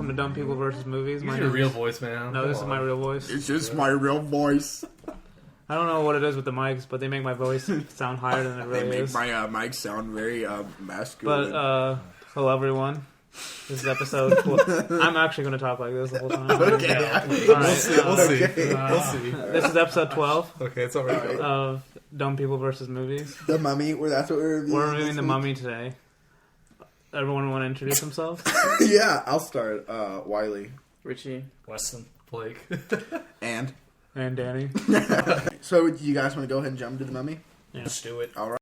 to Dumb People versus Movies. Use your real voice, man. No, this is my real voice. It's just my real voice. I don't know what it is with the mics, but they make my voice sound higher than it really is. They make my mic sound very masculine. But, hello everyone. This is episode 12. I'm actually going to talk like this the whole time. Okay. We'll see. We'll see. This is episode 12 Okay, it's already good. of Dumb People versus Movies. The Mummy, that's what we're reviewing. We're reviewing The Mummy today. Everyone want to introduce themselves? Yeah, I'll start. Wylie. Richie. Weston. Blake. And Dany. so, you guys want to go ahead and jump to The Mummy? Yeah. Let's do it. All right.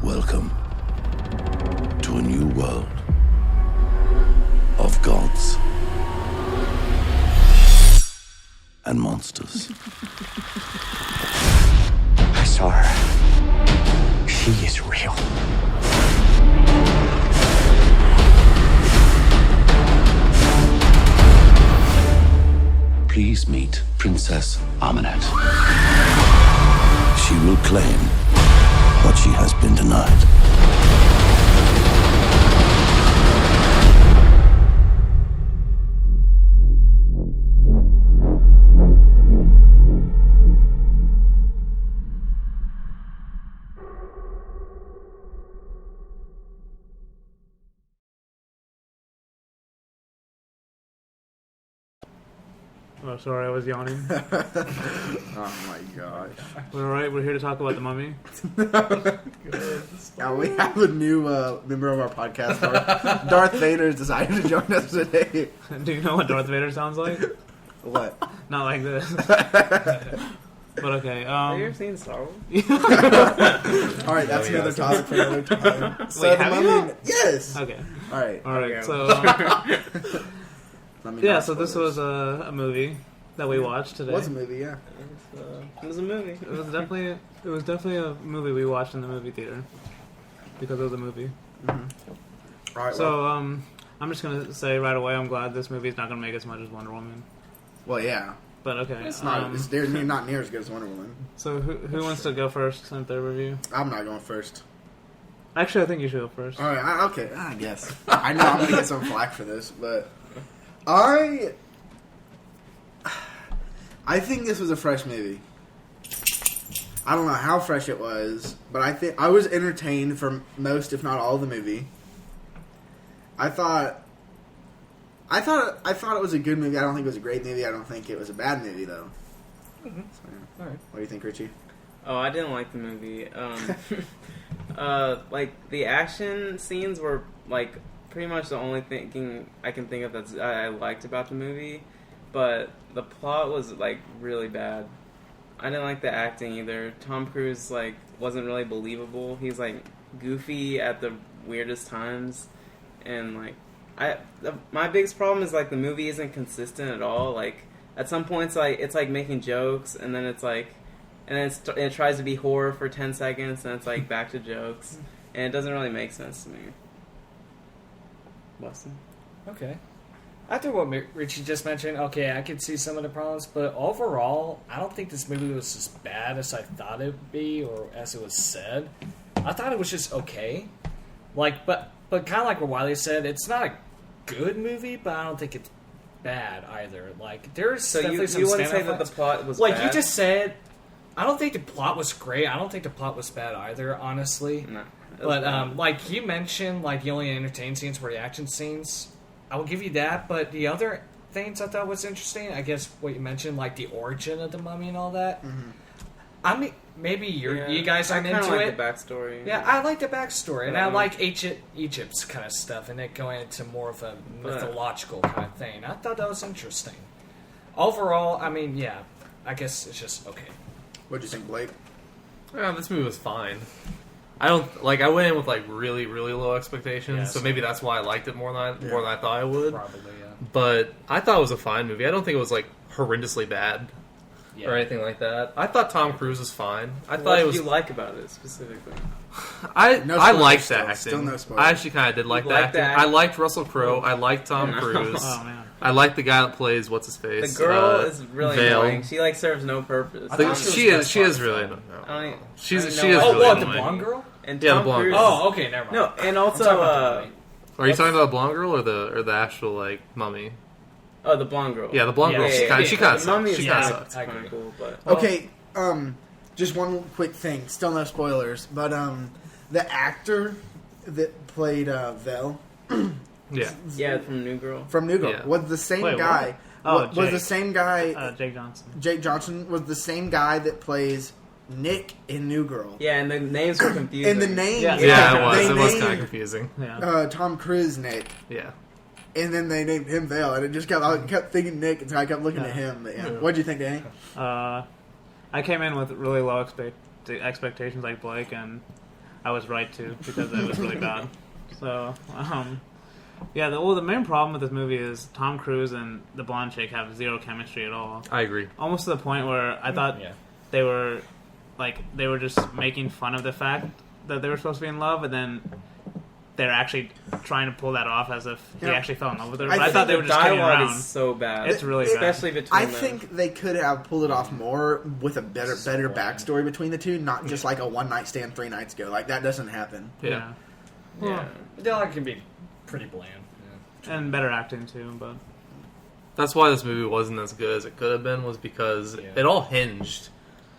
Welcome to a new world of gods and monsters. I saw her. She is real. Please meet Princess Amenet. She will claim what she has been denied. Oh, sorry, I was yawning. Oh my gosh. Alright, we're here to talk about The Mummy. Now we have a new member of our podcast. Darth Vader has decided to join us today. Do you know what Darth Vader sounds like? What? Not like this. But okay. Have you ever seen Star Wars? Alright, that's another topic for another time. So Wait, The have you? Mummy. Yes! Okay. Alright. Alright, Okay. so... Let me yeah, not so this spoil was a movie that we watched today. It was a movie, yeah. It was a movie. It was definitely a movie we watched in the movie theater because it was a movie. Mm-hmm. Alright, So I'm just gonna say right away, I'm glad this movie's not gonna make as much as Wonder Woman. well, yeah. But okay, It's not. It's not near as good as Wonder Woman. So who wants to go first in their review? I'm not going first. Actually, I think you should go first. All right, okay, I guess. I know I'm gonna get some flack for this, but I think this was a fresh movie. I don't know how fresh it was, but I think I was entertained for most, if not all, of the movie. I thought it was a good movie. I don't think it was a great movie. I don't think it was a bad movie, though. Mm-hmm. So, yeah. All right. What do you think, Richie? Oh, I didn't like the movie. Like the action scenes were like pretty much the only thing I can think of that I liked about the movie, but the plot was like really bad. I didn't like the acting either. Tom Cruise like wasn't really believable. He's like goofy at the weirdest times, and like my biggest problem is like the movie isn't consistent at all. Like at some points, like it's like making jokes, and then it's like and then it tries to be horror for 10 seconds, and it's like back to jokes, and it doesn't really make sense to me. Weston? Okay. After what Richie just mentioned, okay, I could see some of the problems, but overall, I don't think this movie was as bad as I thought it would be, or as it was said. I thought it was just okay. Like, but kind of like what Wylie said, it's not a good movie, but I don't think it's bad either. Like, there's So definitely some you wouldn't say standout that the fights. plot was Like bad? you just said, I don't think the plot was great. I don't think the plot was bad either, honestly. No. But like you mentioned, like the only entertaining scenes were the action scenes. I will give you that. But the other things I thought was interesting, I guess what you mentioned, like the origin of the mummy and all that. Mm-hmm. I mean, maybe you guys aren't into like it. The backstory. Yeah, I like the backstory, and I Um, like Egypt's kind of stuff, and it going into more of a mythological kind of thing. I thought that was interesting. Overall, I mean, yeah, I guess it's just okay. What'd you think, Blake? Yeah, this movie was fine. I don't like. I went in with like really, really low expectations, Yeah, so same. maybe that's why I liked it more than I thought I would. Probably, yeah. But I thought it was a fine movie. I don't think it was like horrendously bad Yeah. or anything like that. I thought Tom Cruise was fine. I What thought it did was. you like about it specifically? I No I spoilers liked the still. acting. Still no spoilers. I actually kind of did like You the liked acting. the I acting? liked Russell Crowe. I liked Tom Cruise. Oh man. I like the guy that plays what's his face. The girl is really Vale. annoying. She like serves no purpose. I The- thought she was she best is part of really. the film. No, I don't- she's I she don't is know. Oh, really what, the annoying. blonde girl? And Yeah, the Tom blonde Cruise. girl. Oh, okay, never mind. No, and I'm also talking about the movie. Are you talking about the blonde girl or the actual like mummy? oh, the blonde girl. Yeah, the blonde Yeah, girl. yeah, She yeah, kind yeah. she kind of The mummy sucks. is She kind yeah, of kinda- sucks. I kinda agree. cool, but Okay, just one quick thing. Still no spoilers, but the actor that played Vel Yeah. yeah, from New Girl. from New Girl Yeah. was the same Wait, guy. what? Oh, was the Jake. same guy. Jake Johnson. Jake Johnson was the same guy that plays Nick in New Girl. Yeah, and the names were confusing. And the name, Yeah. Yeah, it was. they It was named, kind of confusing. Yeah. Tom Cruise Nick, Yeah. and then they named him Vale, and it just I kept thinking Nick, and so I kept looking at him. But yeah. What'd you think, Danny? I came in with really low expectations like Blake, and I was right too because it was really bad. So, yeah. The main problem with this movie is Tom Cruise and the blonde chick have zero chemistry at all. I agree. Almost to the point where I thought Yeah. they were just making fun of the fact that they were supposed to be in love, and then they're actually trying to pull that off as if he Yeah. actually fell in love with her. I But I think thought they the were just kidding dialogue around. is so bad. It's really bad. especially between I them. think they could have pulled it off more with a better backstory between the two, not just like a one night stand 3 nights ago. Like that doesn't happen. Yeah. Yeah. The dialogue can be pretty bland. Yeah. And better acting too, but That's why this movie wasn't as good as it could have been, was because Yeah. it all hinged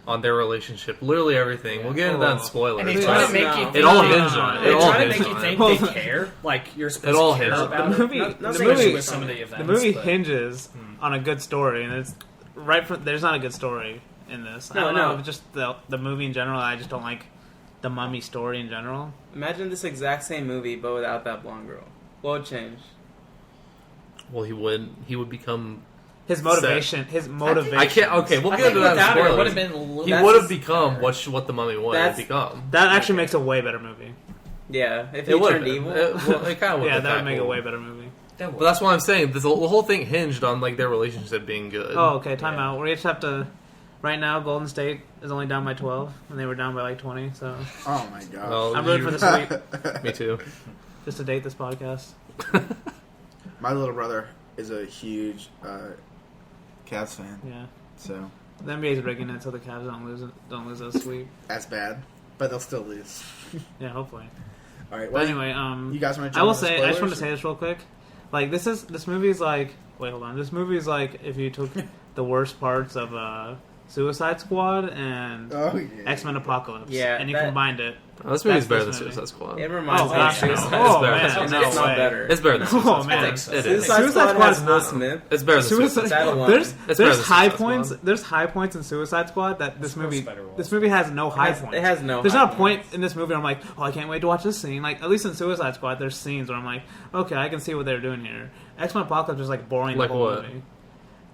on their relationship. Literally everything. We'll get into that in spoilers. And they but try to make you No. think it all they- hinged on it. They It all try to hinged make you on think it. they care, like you're supposed all to care hinges. about The movie- it. the Especially movie- with some of the the events. movie but- hinges on a good story, and it's right from. There's not a good story in this. I don't know. If it's just the movie in general. I just don't like the mummy story in general. Imagine this exact same movie, but without that blonde girl. What would change? Well, he would become. His motivation. I can't. Okay, we'll I get think into that in without it, it would spoilers. have been a little. He That's would have just- become what the mummy would have That's- become. That actually makes a way better movie. Yeah, if he It would turned evil. It kind of would. Yeah, that would make a way better movie. That But that's why I'm saying the whole thing hinged on like their relationship being good. Oh, okay. Time Yeah. out. We just have to. Right now, Golden State is only down by 12, and they were down by like 20. So Oh my god. Well, I'm rooting for the sweep Me too. just to date this podcast. My little brother is a huge Cavs fan, Yeah, so the NBA's rigging it so the Cavs don't lose a sweep. that's bad. But they'll still lose. Yeah, hopefully. All right. But Well, anyway, you guys want to? I will say, I just want to say this real quick. Like this movie is like. Wait, hold on. This movie is like if you took the worst parts of Suicide Squad and Oh yeah. X-Men Apocalypse, Yeah, and you that- combined it. Oh, this movie's That's better than this movie. Suicide Squad. It reminds Oh, me of gosh, no. Suicide Oh, Squad. man, It's no not way. better. It's better than Suicide Oh Squad. man, It is. Suicide Suicide Squad Squad has is Will not- Smith. It's better than Suicide Suicide. That Squad. alone. There's It's better than high Suicide points. Squad. There's high points in Suicide Squad that this movie. Spider-Wolf. This movie has no high has- points. it has no There's high not a point points. in this movie where I'm like, oh, I can't wait to watch this scene. Like at least in Suicide Squad, there's scenes where I'm like, okay, I can see what they're doing here. X-Men Apocalypse is like boring Like the whole what? movie.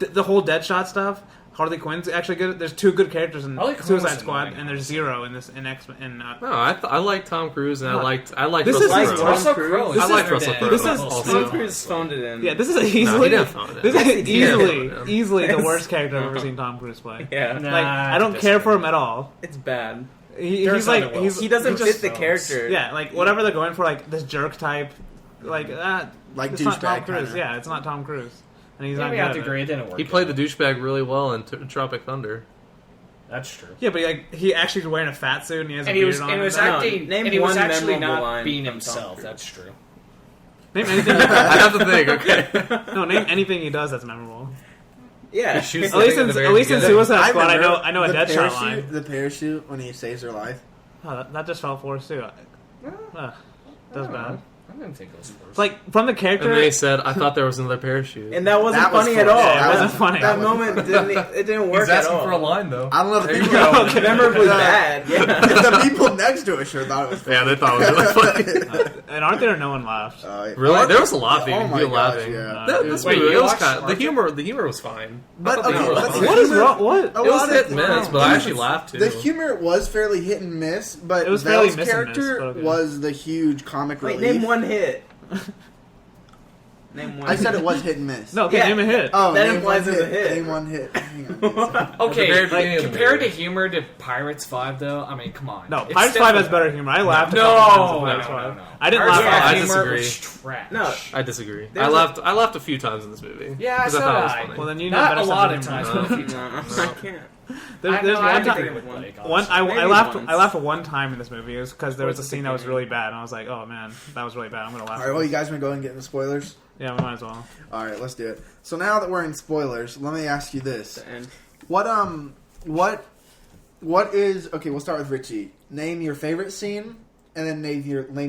The whole Deadshot stuff. Harley Quinn's actually good. There's 2 good characters in Harley Quinn Suicide was Squad, annoying, and there's 0 in this in X Men. No, I like Tom Cruise, and I liked This Russell is like Crowe. Russell Cruise. Crowe. I like better Russell than- Crowe. This is- also. Tom Cruise phoned it in. Yeah, this is easily didn't phone it. this Yes, is he did. easily the Yes. worst character I've ever seen Tom Cruise play. Yeah, Nah, Like I don't care for him at all. it's bad. He's like other he's He doesn't just- fit the character. Yeah, like whatever they're going for, like this jerk type, like Like it's not Tom douchebag Cruise. kinda. Yeah, it's not Tom Cruise, and he's Yeah, not we good have at to it. agree it didn't work. He played the out. douchebag really well in Tropic Thunder. That's true. Yeah, but like he actually wearing a fat suit and he has And a he beard was, on. and was No, acting, name and he was one actually memorable not line being from Tom himself. Cruise. That's true. Name anything. I have to think. Okay. No, name anything he does that's memorable. Yeah, He shoots At least in the very beginning. Suicide Squad, I remember know a the Deadshot parachute, line. The parachute when he saves her life. Oh, that just felt forced too. That's bad. I didn't think it was forced. It's like from the character. And then he said, "I thought there was another parachute." and that wasn't That was funny fun. at all. Yeah, it that wasn't was- funny. That moment didn't work at all. line though. I don't know if the There you people, go. Okay. Memorably The- bad. Yeah. the people next to us sure thought it was funny. Yeah, they thought it was really funny. And aren't there? No one laughed. Really? There was a lot of Oh people my gosh, laughing. yeah. This Wait, movie, you it was watched kind of, Archer? the humor was fine. But I thought the okay, humor was but fine. What is humor- wrong? What? a It was lot hit of- and miss, but I actually laughed too. The humor was fairly hit and miss, but It was fairly Val's miss and miss, character but okay. was the huge comic Wait, relief. name one hit. Name one. I said it was hit and miss. No, okay, Yeah. name a hit. Oh, That name implies one it's a hit. Name one hit. Hang on. give me a second. At the Okay, very beginning like of the compared to movie. humor to Pirates 5, though, I mean, come on. No, It's Pirates still 5 has bad. better humor. I laughed. No, a couple times no, at no, Pirates no, 5. no. I didn't Pirates laugh. 5 I humor disagree. was trash. No. I disagree. There's I laughed a few times in this movie. Yeah, 'Cause so thought it did was I. funny. Well, then you know Not better a sense lot of of humor. times, but a few No, times. I can't. There's I one disagree time. with Blake, One, I Maybe laughed. once. I laughed one time in this movie. It was because there was a Towards the scene that was beginning. really bad, and I was like, "Oh man, that was really bad. I'm gonna laugh." All right, well, you guys want to go ahead and get into spoilers? Yeah, we might as well. All right, let's do it. So now that we're in spoilers, let me ask you this: And what is okay? We'll start with Richie. Name your favorite scene, and then name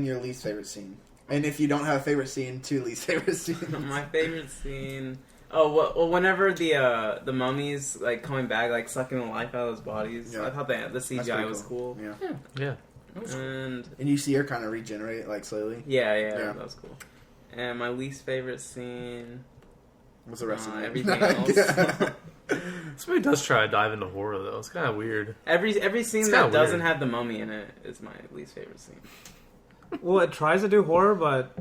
your least favorite scene. And if you don't have a favorite scene, 2 least favorite scenes. my favorite scene. Oh well, whenever the mummies like coming back, like sucking the life out of those bodies. Yeah. I thought the That's CGI pretty was cool. Yeah, Yeah. And and you see her kind of regenerate like slowly. yeah, Yeah. that was cool. And my least favorite scene. What's the rest of it? Everything else. This movie does try to dive into horror though. It's kind of weird. Every scene It's that kinda doesn't weird. have the mummy in it is my least favorite scene. Well, it tries to do horror, but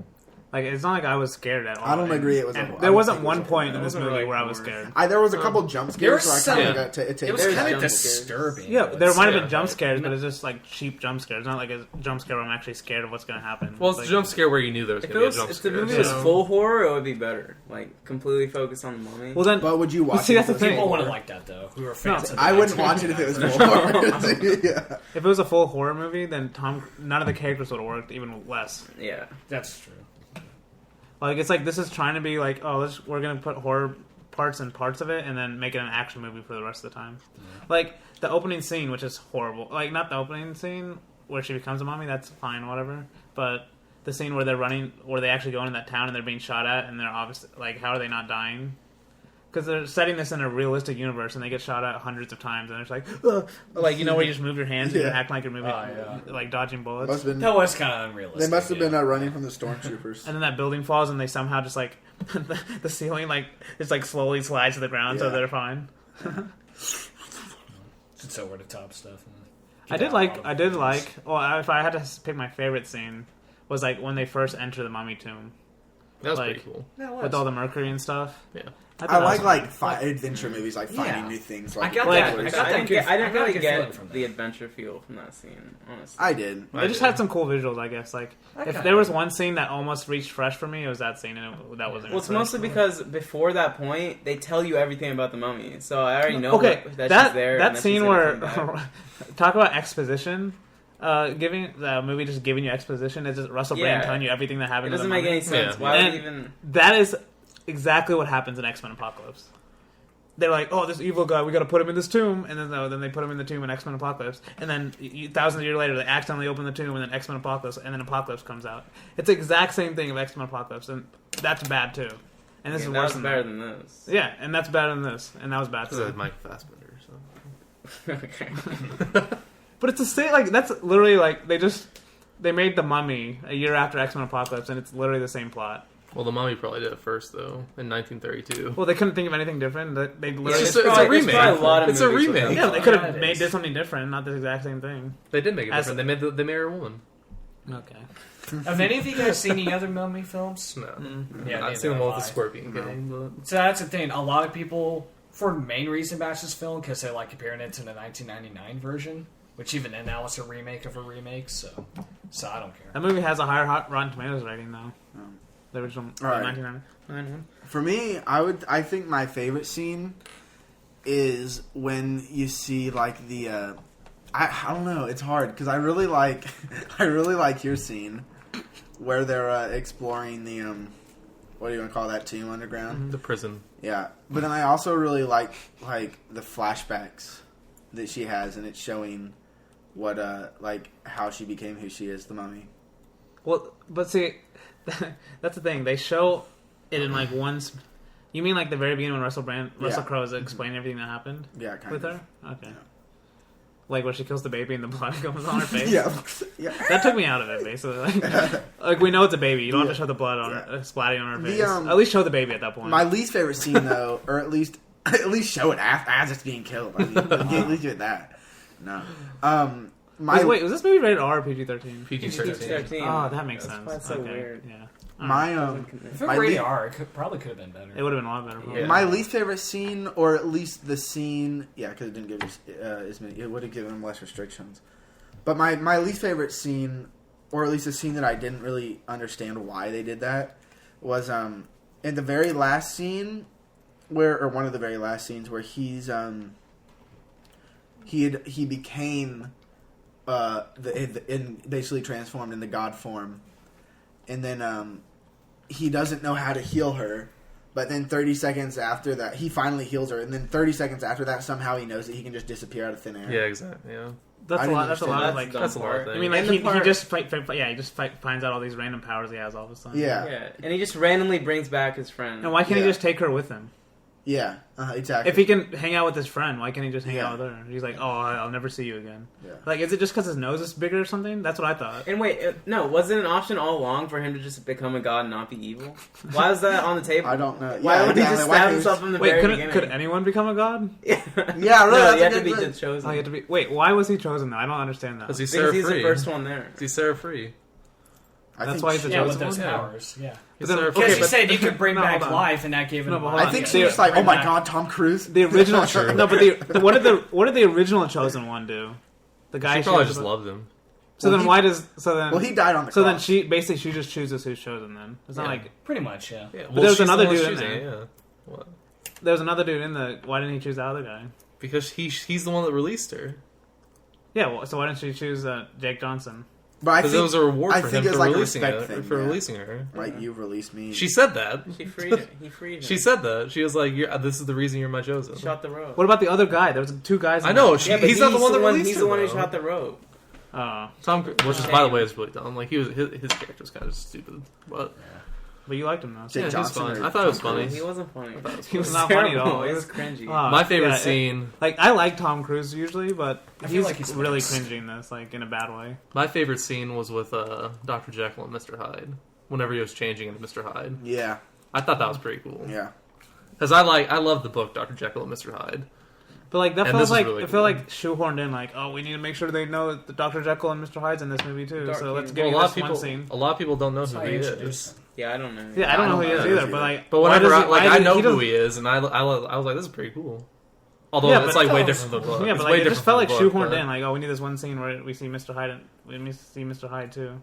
like it's not like I was scared at all. I don't agree it was And I there don't wasn't think it was one a point horror. in this It wasn't movie really where I was horror. scared. There was a couple jump There scares, was so I kind some- of got to It was There's kind of jump scares. disturbing. Yeah, I would there might have say. been jump scares, but it's just like cheap jump scares. Not like a jump scare where I'm actually scared of what's going to happen. Well, it's like, a jump scare where you knew there was If, going to be a jump if scare. the movie was so- full horror, it would be better. Like completely focused on the mummy. Well, then, But would you watch see, it? that's the if it was thing. People full wouldn't horror? like that, though. Who are fans of the I wouldn't watch it if it was full horror. Yeah. if it was a full horror movie, then none of the characters would have worked, even less. Yeah. That's true. Like it's like this is trying to be like, oh, we're gonna put horror parts in parts of it, and then make it an action movie for the rest of the time. Like the opening scene, which is horrible. Like not the opening scene where she becomes a mummy. That's fine, whatever. But the scene where they're running, where they actually go into that town and they're being shot at, and they're obviously like, how are they not dying? Because they're setting this in a realistic universe, and they get shot at hundreds of times, and it's like, ugh. Like you know where you just move your hands and you Yeah. act like you're moving, Oh, yeah. like dodging bullets. Must have been, That was kind of unrealistic. they must have been yeah. running from the stormtroopers. And then that building falls, and they somehow just like the ceiling like just like slowly slides to the ground, so Yeah. they're fine. It's over the top stuff. I did like. Well, if I had to pick my favorite scene, was like when they first enter the mummy tomb That was like- pretty cool. with all the mercury and stuff. Yeah. thought I that like was- adventure movies, like finding Yeah. new things. I Like got Like- that. I Explorers. got I that didn't good. get, I didn't got a really good feeling get from the that. adventure feel from that scene, honestly. I did. They just had some cool visuals, I guess. Like if kinda there was did. one scene that almost reached fresh for me, it was that scene, and that wasn't. Well, it's fresh. mostly because before that point, they tell you everything about the mummy, so I already know Okay, that that she's there. that and scene she's where gonna come back. talk about exposition. Giving the movie just giving you exposition is just Russell Brand Yeah. telling you everything that It happened. to doesn't the make mummy. any sense. Yeah. Why would And it even? that is exactly what happens in X-Men Apocalypse. They're like, oh, this evil guy, we got to put him in this tomb, and then they put him in the tomb in X-Men Apocalypse, and then thousands of years later they accidentally open the tomb, and then X-Men Apocalypse, and then Apocalypse comes out. It's the exact same thing of X-Men Apocalypse, and that's bad too. And this Okay, is that worse was than better that. than this. Yeah, and that's better than this, and that was bad This is too. Mike Fassbender or something. Okay. But it's the same. Like that's literally like they made the Mummy a year after X-Men Apocalypse, and it's literally the same plot. Well, the Mummy probably did it first, though, in 1932. Well, they couldn't think of anything different. They literally It's a remake. Probably a lot of It's a movies with remake. yeah, they could have Yeah, it did is. something different, not the exact same thing. They did make it As- different. They made her a woman. Okay. Have any of you guys seen any other Mummy films? No. Yeah, I've seen the neither one with the have I. scorpion gang, but... So that's the thing. A lot of people, for the main reason, bash this film because they like comparing it to the 1999 version, which even then now it's a remake of a remake. So I don't care. That movie has a higher Rotten Tomatoes rating though. The original, All right. 1999 one. For me, I think my favorite scene is when you see like the I don't know, it's hard because I really like your scene where they're exploring the what do you want to call that tomb underground? The prison. Yeah, but then I also really like the flashbacks that she has, and it's showing what like how she became who she is, the Mummy. Well, but see, that's the thing. They show it in like once. You mean like the very beginning when Russell Crowe is explaining everything that happened? Yeah, kind with of. her. Okay. Yeah. Like where she kills the baby and the blood comes on her face. Yeah. That took me out of it, basically. Like we know it's a baby. You don't have to show the blood on splatting on her face. At least show the baby at that point. My least favorite scene, though, or at least show it as it's being killed. I mean, at least give it that. No. Wait, was this movie rated R or PG-13? PG-13. Oh, that makes sense. That's so weird. Yeah. If it My were rated le- R, it probably could have been better. It would have been a lot better. Probably. Yeah. My least favorite scene, or at least the scene, because it didn't give as many, it would have given him less restrictions. But my least favorite scene, or at least the scene that I didn't really understand why they did that, was in the very last scene, or one of the very last scenes where he became basically transformed into God form, and then he doesn't know how to heal her. But then 30 seconds after that, he finally heals her, and then 30 seconds after that, somehow he knows that he can just disappear out of thin air. Yeah, exactly. Yeah. That's I a didn't lot. That's a lot of understand like. That's a lot of things. I mean, like And the he part- just finds out all these random powers he has all of a sudden. Yeah. Yeah, and he just randomly brings back his friend. And why can't Yeah. he just take her with him? Yeah, exactly. If he can hang out with his friend, why can't he just hang Yeah. out with her? He's like, oh, I'll never see you again. Yeah. Like, is it just because his nose is bigger or something? That's what I thought. And wait, no, was it an option all along for him to just become a god and not be evil? Why was that on the table? I don't know. Why Yeah, would he exactly. just Why stab couldn't- himself from the Wait, very could beginning? anyone become a god? Yeah, Yeah, really. No, that's you a have to good- be good- chosen. Oh, you have to be. Wait, why was he chosen though? I don't understand that. Because he's because Sarah he's free. the first one there. He's Sarah free. I That's think why he's a Yeah, with chosen those one? powers. Yeah. He's then- Sarah okay, free. Because she but- said you could bring No, back hold on. life, and that gave him. No, but a hold I on. think Yeah. she was like, Bring "Oh my back- god, Tom Cruise." The original. True. No, but what did the original chosen one do? The guy She probably chose just the- loved him. So Well, then he- why does so then? Well, he died on the So then cross. she just chooses who's chosen. Then it's not Yeah. like Pretty much, yeah. Yeah, But there's she's the another one dude in choosing there. it, Yeah. What? there's another dude in the. Why didn't he choose the other guy? Because he's the one that released her. Yeah, well, so why didn't she choose Jake Johnson? But I Because think it was a reward I for think him it's for like a releasing respect it, thing, for yeah. releasing her. like you released me. She said that. He freed him. She said that. She was like, "This is the reason you're my chosen." Shot the rope. What about the other guy? There was two guys. In I know. there. Yeah, but he's not the one that released He's her, the one who though. shot the rope. Oh, Tom, which is, by the way, is really dumb. Like his character was kind of stupid, but but you liked him though. Jake yeah, he was Johnson fine. or I thought it was Tom funny. Cruise? He wasn't funny. He was not funny at all. He He was was cringy. My favorite yeah, scene. Like I like Tom Cruise usually, but I feel he's like he's really mixed. cringing this, like in a bad way. My favorite scene was with Dr. Jekyll and Mr. Hyde. Whenever he was changing into Mr. Hyde, Yeah, I thought that was pretty cool. yeah. Because I love the book Dr. Jekyll and Mr. Hyde. But like that And feels this was like really it cool. felt like shoehorned in. Like, oh, we need to make sure they know that Dr. Jekyll and Mr. Hyde's in this movie too. Dark So let's King. give Well, you a lot of this one people, scene. a lot of people don't know That's who how he you is. introduce. Yeah, I don't know. Yeah, I don't know who he is I don't either. know But like, But why whenever does he- why I does he- know he who doesn't- he is, and I was like, this is pretty cool. Although Yeah, it's but- like way different from the book. Yeah, It's but way like it different just felt from like the book, shoehorned but- in. Like, oh, we need this one scene where we see Mr. Hyde. We see Mr. Hyde too.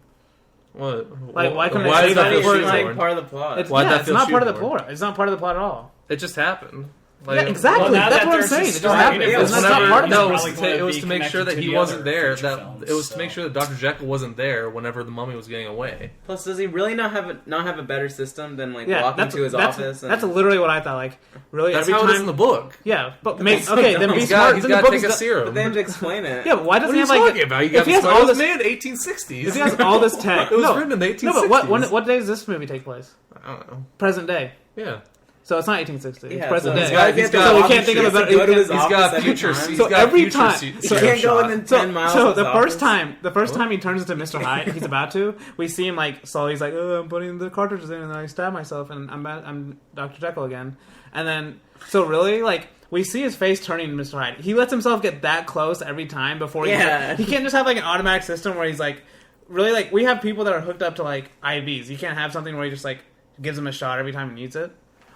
What? Like, why couldn't why they does say that that feel It's before not it's like shoehorned? part of the plot. It's, Why'd yeah, that it's feel not part of the shoehorned? plot. It's not part of the plot at all. It just happened. Yeah, exactly. Well, now That's that what I'm there's a saying. It just story happened. in it, It's it's not whenever- part of no, the it plot. was, Probably to, gonna it was be to make sure connected that to he the wasn't other there. future That films, it was to so. make sure that Dr. Jekyll wasn't there whenever the mummy was getting away. Plus, does he really not have a better system than like Yeah, walking that's to his that's, office? that's literally what I thought. Like, really, That's every how time. it is in the book. Yeah, but make okay. Then be He's smart. got Then the to book take is a serum. But they have to explain it. Yeah, but why What doesn't are he you have like? talking about? You if got he has it all was this, made in the 1860s. if he has all this tech, It was no, written in the 1860s. no, but what day does this movie take place? I don't know. Present day. Yeah. So it's not 1860. It's Yeah, present so day. he's got- So we can't think of a better. Go to his He's office got every future. time. He's So got every future time- suit- You can't go shot. within 10 miles. So of his the first office. time he turns into Mr. Hyde, he's about to. We see him like slowly. He's like, "Oh, I'm putting the cartridges in, and I stab myself, and I'm Dr. Jekyll again." And then, so really, like, we see his face turning to Mr. Hyde. He lets himself get that close every time before he. Yeah. He can't just have like an automatic system where he's like, really like we have people that are hooked up to like IVs. You can't have something where he just like gives him a shot every time he needs it,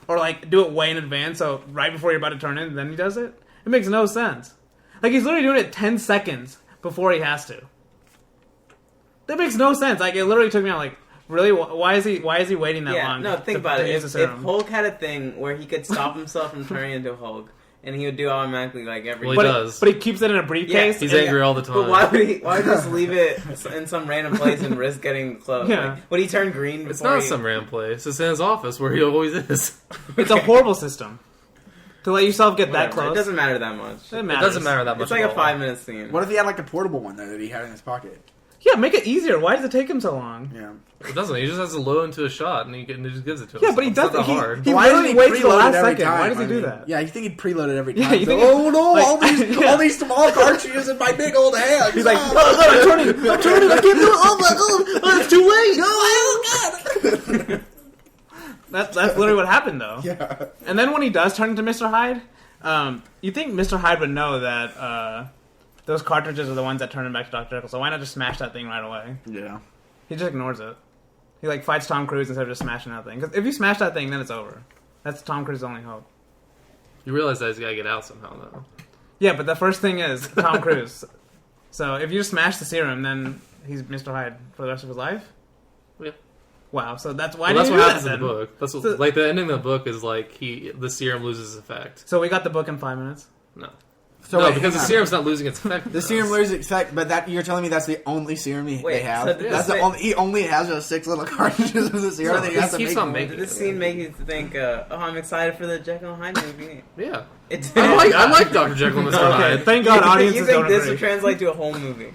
or like do it way in advance. So right before you're about to turn in, then he does it. It makes no sense. Like he's literally doing it 10 seconds before he has to. That makes no sense. Like it literally took me out. Like really, why is he waiting that long? No, think about to it. use If the serum? Hulk had a thing where he could stop himself from turning into Hulk, and he would do automatically like every. Well, but, he does. but he keeps it in a briefcase. He's and- angry all the time. But why would he? Why just leave it in some random place and risk getting close? Yeah. Like, would he turn green before? It's not he... some random place. It's in his office where he always is. It's a horrible system to let yourself get that Whatever, close. It doesn't matter that much. It It matters. doesn't matter that much. It's like at a all. 5-minute scene. What if he had like a portable one there that he had in his pocket? Yeah, make it easier. Why does it take him so long? Yeah. It doesn't. He just has to load into a shot and he just gives it to him. Yeah, but he It's not does. that hard. He Why doesn't literally waits till the preload last it every second. time? Why does he I do mean, that? Yeah, you think he'd preload it every time? Yeah, you So, think oh no, like- all these small cartridges in my big old hands. He's like, oh god, I'm turning, I can't do it. Oh my god, oh, it's too late. Oh god. That's literally what happened though. Yeah. And then when he does turn into Mr. Hyde, you think Mr. Hyde would know that those cartridges are the ones that turn him back to Dr. Jekyll. So why not just smash that thing right away? Yeah. He just ignores it. He like fights Tom Cruise instead of just smashing that thing. Because if you smash that thing, then it's over. That's Tom Cruise's only hope. You realize that he's got to get out somehow, though. Yeah, but the first thing is Tom Cruise. So if you just smash the serum, then he's Mr. Hyde for the rest of his life. Yeah. Wow. So that's why. Well, that's do what you do happens that, in the then? book. That's what, So- like the ending of the book is like the serum loses effect. So we got the book in 5 minutes. No, So no, wait, because the hang on. serum's not losing its effect. The serum loses effect, but that you're telling me that's the only serum they Wait, have. so did That's this the ma- only. He only has those 6 little cartridges of the serum. No, that he he has to keeps make on more. making Did this scene make you think, oh, I'm excited for the Jekyll and Hyde movie? Yeah, It did. I like Dr. Jekyll and Mr. Okay, Hyde. thank God You audiences think don't this agree. would translate to a whole movie?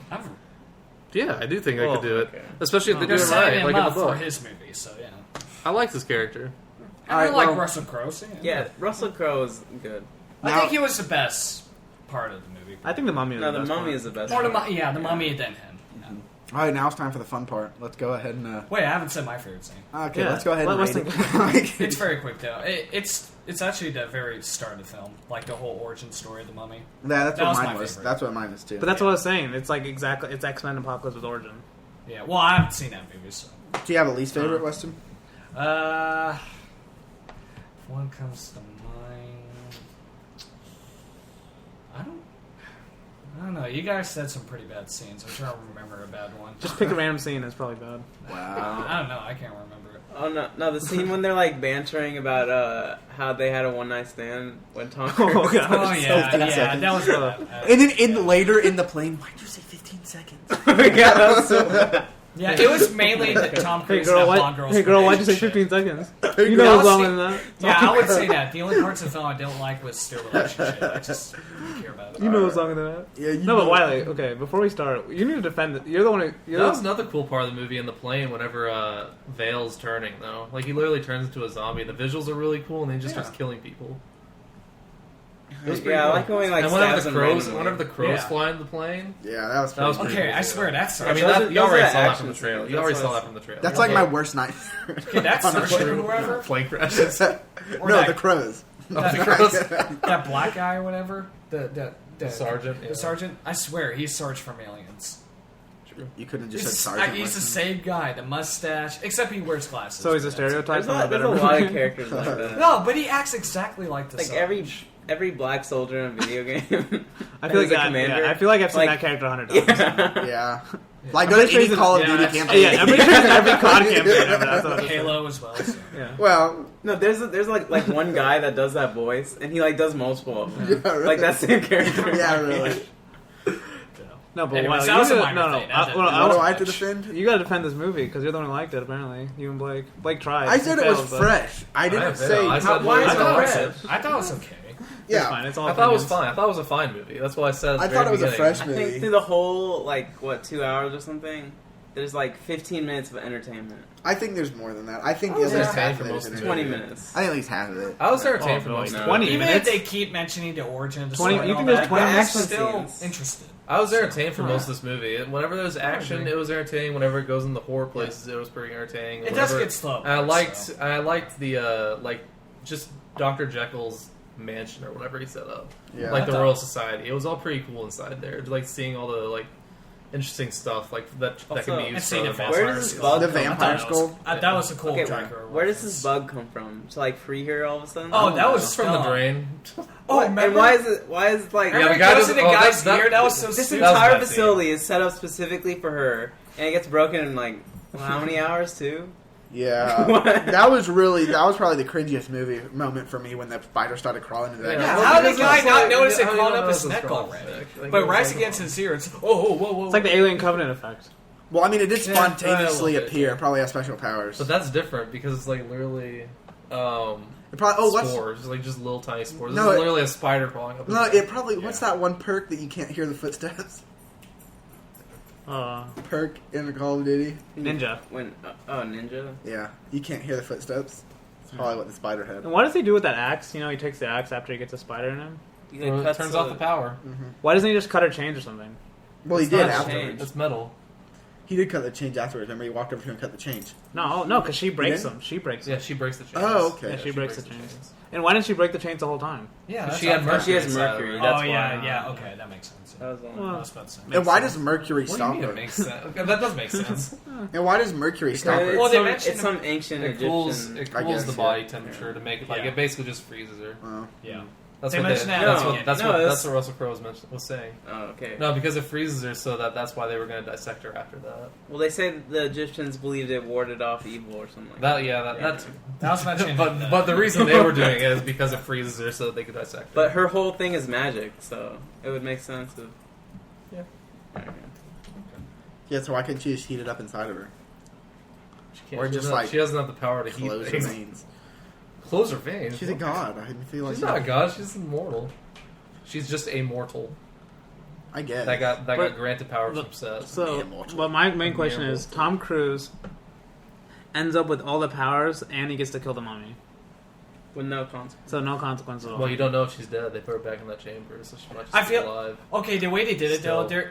Yeah, I do think they Oh, could do it, okay. especially if they do They're it setting right, him like in the up for book. his movie, so yeah. I like this character. And All I right, like well- Russell Crowe. So Yeah, Russell Crowe is good. I Now- think he was the best part of the movie. I think the Mummy. Was No, the the best Mummy one. is the best. Or the, one. the Mummy than him. Yeah. All right, now it's time for the fun part. Let's go ahead and. Wait, I haven't said my favorite scene. Okay, Yeah, let's go ahead and let rate Weston- it. It's very quick though. It's actually the very start of the film, like the whole origin story of the Mummy. Yeah, that's That what was mine my was. favorite. That's what mine is too. But that's what I was saying. It's like exactly. It's X-Men Apocalypse with Origin. Yeah. Well, I haven't seen that movie, so. Do you have a least favorite, Weston? If one comes to mind, I don't know. You guys said some pretty bad scenes. I'm trying to remember a bad one. Just pick a random scene. It's probably bad. Wow. I don't know. I can't remember it. Oh no, the scene when they're like bantering about how they had a one-night stand when Tom Cruise. Oh, God. Oh yeah, 15 yeah, seconds. that was bad. And then later in the plane, why'd you say 15 seconds? Oh my God, that was so bad. Yeah, it was mainly that Tom Hey Cruise girl, and that why? blonde girl's Hey girl, why'd you say relationship. 15 seconds? Hey, You girl, know what's I'll wrong see- with that. Yeah, I would say that. The only parts of the film I didn't like was their relationship. I just didn't care about it. You know what's wrong with that. Yeah, you No, but know- Wylie. Okay, before we start, you need to defend it. You're the one. You're That was the, another cool part of the movie in the plane. Whenever Vale's turning, though, like he literally turns into a zombie. The visuals are really cool, and then he just starts killing people. It was pretty Yeah, I cool. like when he like and whenever stabs the them crows, randomly. whenever the crows Yeah. fly in the plane, Yeah, that was That was pretty pretty Okay, I swear that's. I mean, Those that, are- you already those are saw that action from the trailer. scenes. You already That's saw what that from the trailer. That's like Okay. my worst nightmare. Okay, that surgeon or whoever. plane crashes. Or No, that, the crows. that, crows. that black guy or whatever. The sergeant, The yeah. sergeant. I swear, he's Sarge from Aliens. You could have just He's, said the, sergeant. he's the Weston. same guy, the mustache, except he wears glasses. so he's a That's- stereotype. There's from a better lot of movie. characters like that. No, but he acts exactly like the Like Sarge. every black soldier in a video game. I feel like as a that. commander. Yeah, I feel like I've seen Like- that character 100 times. Yeah. Yeah. Like I'm go to pretty sure any he's Call of in- Duty yeah, campaign. Yeah, every COD campaign ever. That's what it is. Halo as well. So. Yeah. Well, No, there's like one guy that does that voice, and he like does multiple of them. yeah, really. Like that same character. Yeah, really. No, but Anyways, Wylie, that was you a gotta- minor no, thing. I- That well, didn't- I What was- do I have to defend? You gotta defend this movie because you're the one who liked it. Apparently, you and Blake. Blake tried. I said it was failed, but fresh. I didn't say. I said, why is I it thought- fresh? I thought it was okay. It's Yeah, fine. It's all I thought it was opinions. fine. I thought it was a fine movie. That's why I said. At the I very thought it was a beginning. fresh I think movie. through the whole 2 hours or something, there's like 15 minutes of entertainment. I think there's more than that. I think I was at least entertained half for of it most is of the 20 entertainment. minutes. I think at least half of it. I was entertained for no, most of it. 20 Even minutes? if they keep mentioning the origin of the 20 story, you and think all there's that, 20 I'm minutes? still Scenes. interested. I was entertained for Huh. most of this movie. Whenever there's action, agree. it was entertaining. Whenever it goes in the horror places, it was pretty entertaining. It does Whenever- get slow. And so. I liked the just Dr. Jekyll's mansion or whatever he set up. Yeah. Like I the thought- Royal Society. It was all pretty cool inside there. Like seeing all the interesting stuff that can Also, be And used seeing for the the Where vampire does this skull. bug The come vampire from? skull? That was a cool Okay, Joker where does this reference. bug come from? To like free her all of a sudden? Oh, that was Just from the dumb. drain. Oh, and remember? why is it? Why is like Yeah, the Remember guy it goes doesn't- in the oh, guy's that- ear? That was so this stupid. That was entire bad scene. facility is set up specifically for her, and it gets broken in like how many hours too? Yeah, What? that was probably the cringiest moment for me when the spider started crawling into that. Yeah. Yeah, Well, how did because the guy it's not like- notice it how do you crawled not up his notice neck it's crawled? already? Like, But it right was against his ear, it's whoa. It's like the Alien Covenant effect. Well, I mean, it did Yeah, spontaneously I love it, appear. yeah. It probably has special powers. But that's different because it's like literally It probably what's spores, like just little tiny spores. No, This is it- literally a spider crawling up. his no? neck. It probably what's that one perk that you can't hear the footsteps? Perk in Call of Duty. Ninja. When ninja. Yeah, you can't hear the footsteps. It's probably what the spider had. And what does he do with that axe? You know, he takes the axe after he gets a spider in him. You Well, it cut turns off the power. Why doesn't he just cut her chains or something? Well, he It's did not afterwards. change. It's metal. He did cut the change afterwards. Remember, he walked over to him and cut the change. No, because she breaks them. She breaks them. Yeah, she breaks the chains. Oh, okay. Yeah, she breaks the chains. And why didn't she break the chains the whole time? Yeah, Because that's she had not fair. She has inside of mercury. her. That's Oh yeah, why. okay, that makes sense. That was the one. Well, I was about to say. And why does Mercury What do you stop mean her? it makes sense? Okay, that does make sense. And why does Mercury stop Because her? Well, they some, mentioned it's some ancient It cools Egyptian. I guess, the yeah. body temperature to make it like Yeah. it basically just freezes her. Oh. Yeah. That's They what mentioned that that's at the what that's beginning. what No, that's what Russell Crowe was saying. Oh, okay. No, because it freezes her, so that's why they were going to dissect her after that. Well, they say the Egyptians believed it warded off evil or something like That that too. That was mentioned. But the reason they were doing it is because it freezes her so that they could dissect her. But her whole thing is magic, so it would make sense if. Yeah. Okay. Yeah, so why couldn't she just heat it up inside of her? she can't, or she just, doesn't- like, she doesn't have the power to heat Close her things. veins. Close her veins. She's a god. I feel like She's not a god. She's immortal. She's just a mortal I guess. that got But- granted power from Seth. So, Immortal. but my main question is, Tom Cruise ends up with all the powers and he gets to kill the mummy. With no consequence. So no consequence at all. Well, you don't know if she's dead. They put her back in that chamber, so she might just I be feel- alive. Okay, the way they did it Still. though,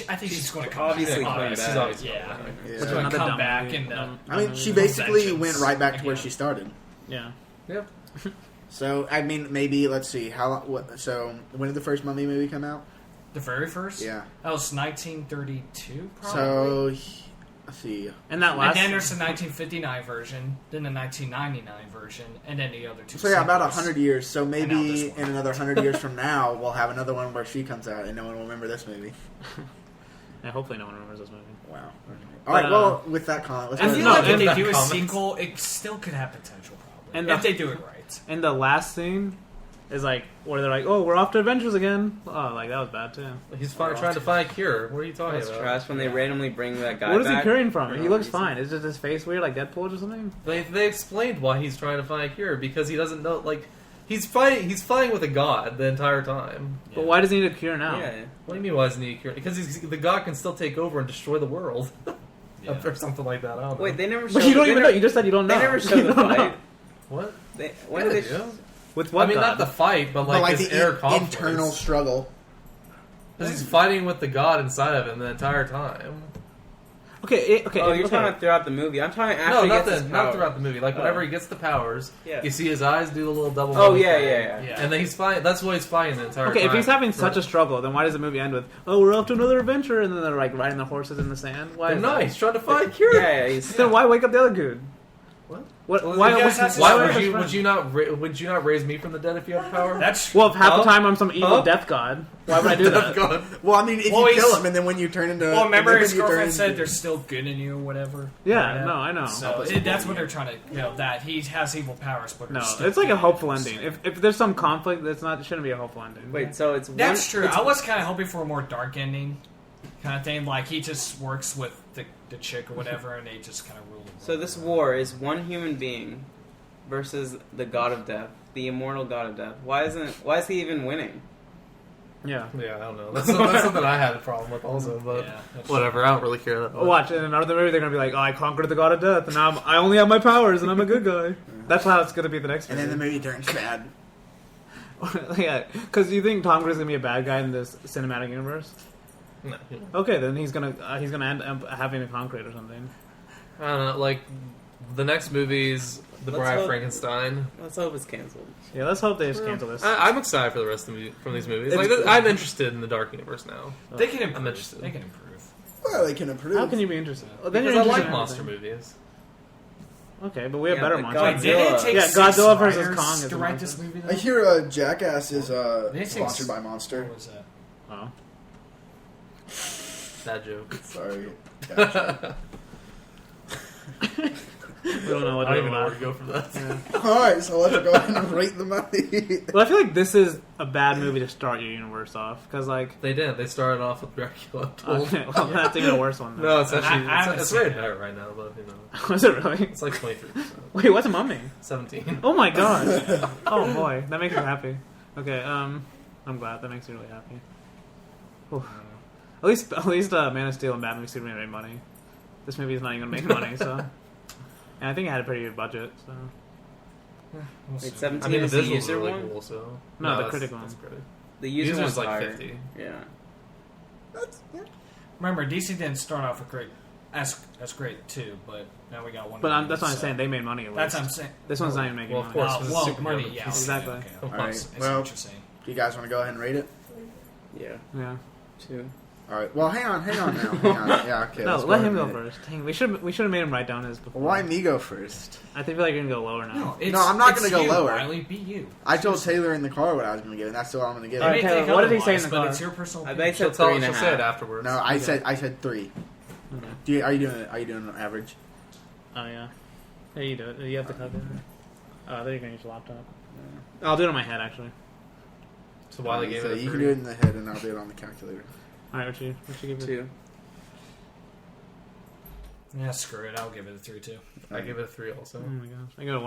I think she's going to come obviously back. coming She's back. obviously Yeah. coming back. Yeah. She's going to Another come dumb back movie. and Dumb I mean, movie. she basically Vengeance went right back to where again. she started. Yeah. Yeah. So, I mean, maybe, let's see. So, when did the first Mummy movie come out? The very first? Yeah. That was 1932, probably. So, let's see. And that and last. then there's the 1959 version, then the 1999 version, and then the other two. So, yeah, about sequels. 100 years. So, now maybe this one. in another 100 years from now, we'll have another one where she comes out and no one will remember this movie. Yeah, hopefully no one remembers this movie. Wow. All right, But, well, with that comment, let's I go feel to- like if in they the do a comments. sequel, it still could have potential problems. And if the- they do it right. And the last scene is like, where they're like, oh, we're off to adventures again. Oh, like, that was bad too. He's trying to find a cure. What are you talking That's about? trash when they randomly bring that guy What is he back curing from? for He no looks reason. fine. Is just his face weird, like Deadpool or something? They explained why he's trying to find a cure because he doesn't know. Like he's fighting with a god the entire time. But why does he need a cure now? Yeah. What do you mean? Why doesn't he need a cure? Because the god can still take over and destroy the world, Yeah. or something like that. I don't know. Wait, they never showed. But you don't they even never- know. You just said you don't know. They never You showed the don't know. fight. what? When Yeah, did they they? do. With what I mean, god? not the fight, but like, but, like his the inner conflict. internal struggle. Because he's fighting with the god inside of him the entire time. Okay, Oh, you're talking about throughout the movie. I'm talking after No, he not gets his not power. throughout the movie. Like Oh. whenever he gets the powers, Yeah. you see his eyes do the little double. Oh bubble yeah, thing. yeah. Yeah. And then he's fighting. That's why he's fighting the entire Okay, time. if he's having such a struggle, then why does the movie end with, oh, we're off to another adventure, and then they're like riding the horses in the sand? Why? They're is not. that? He's trying to find a cure. Yeah, he's. Then why wake up the other dude? What? What? Well, Why? because that's his Why friend. would you not raise me from the dead if you had the power? That's Well, if half the Huh? time I'm some evil Huh? death god, why would I do that? God. Well, I mean, if Well, you kill he's- him and then when you turn into... Well, remember and then his when you turn girlfriend said into- there's still good in you or whatever. Yeah, no, I know. So that's what they're trying to, that he has evil powers, but No, there's still it's like a good in hopeful him, ending. so- If there's some conflict, it shouldn't be a hopeful ending. Wait, so it's That's one, true. it's- I was kind of hoping for a more dark ending kind of thing. Like, he just works with the chick or whatever, and they just kind of rule the world. So this war is one human being versus the god of death, the immortal god of death. Why is he even winning? Yeah. Yeah, I don't know. That's something I had a problem with also, but Yeah, that's whatever. I don't really care that much. Watch, in another movie, they're gonna be like, "Oh, I conquered the god of death, and now I only have my powers, and I'm a good guy." That's how it's gonna be the next And movie. then the movie turns bad. Yeah, because you think Tom Cruise is gonna be a bad guy in this cinematic universe? No. Okay, then he's gonna end up having a concrete or something. I don't know. Like the next movie's The Let's Bride of hope- Frankenstein. Let's hope it's canceled. Yeah, let's hope they just cancel this. I'm excited for the rest of from these movies. It's- Like I'm interested in the Dark Universe now. They can improve. I'm interested. They can improve. Well, they can improve. How can you be interested? Well, then Because you're I like interested in monster everything. movies. Okay, but we have Yeah, better but monsters. God- Wait, did it take Yeah, six Godzilla versus writers Kong is to a write monster. this movie? I Though? hear Jackass is They take sponsored by Monster. What was that? Oh. Bad joke. Sorry. Gotcha. We don't know what I to don't even know where do. to go from that. Alright, so let's go ahead and rate the movie. Well, I feel like this is a bad movie to start your universe off, because like, They did. They started off with Dracula. okay, well, that's even a worse one. Then. No, it's actually I haven't it's seen rated it. higher right now, but you know, Was it really? it's like 23%, Wait, what's Mummy? 17. Oh my god! Oh boy, that makes me happy. Okay, I'm glad that makes me really happy. Oof. At least Man of Steel and Batman v Superman made money. This movie is not even gonna make money, so. And I think it had a pretty good budget, so. We'll see. Wait, 17 I mean, the is the visuals user are really one? cool. So No, the that's- critic one. that's critic. The user User's one's like higher. 50. Yeah. Remember, DC didn't start off with great. That's great too, but now we got one. But movie, that's what I'm so- saying. They made money at least. That's what I'm saying. This one's not even making Well, of money. course. it's a Well, superhero money, movie. yeah, Exactly. Okay, Of okay. course. I see Well- what you're saying. Do you guys want to go ahead and rate it? Yeah. Yeah. 2. Alright, well, hang on now. Hang on. Yeah, okay. No, let's let ahead him go and rate it. first. Dang, we should have made him write down his before. Why me go first? I feel like you're gonna go lower now. No, it's, No, I'm not it's gonna go you, lower. Wylie, be you. I told Taylor in the car what I was going to give, and that's what I'm going to give. It may Okay, think what did he say in otherwise, the but car? it's your personal I opinion. bet She'll said tell. 3.5. She'll say it afterwards. No, I said 3. Okay. Are you doing an average? Oh yeah. Yeah, you do it. You have to calculate it. Oh, then you can use your laptop. I'll do it in my head actually. So Wylie gave So it a you 3. can do it in the head, and I'll do it on the calculator. All right, Richie, give it? 2. Yeah, screw it. I'll give it a 3 too. I give it a 3 also. Oh my gosh, I got a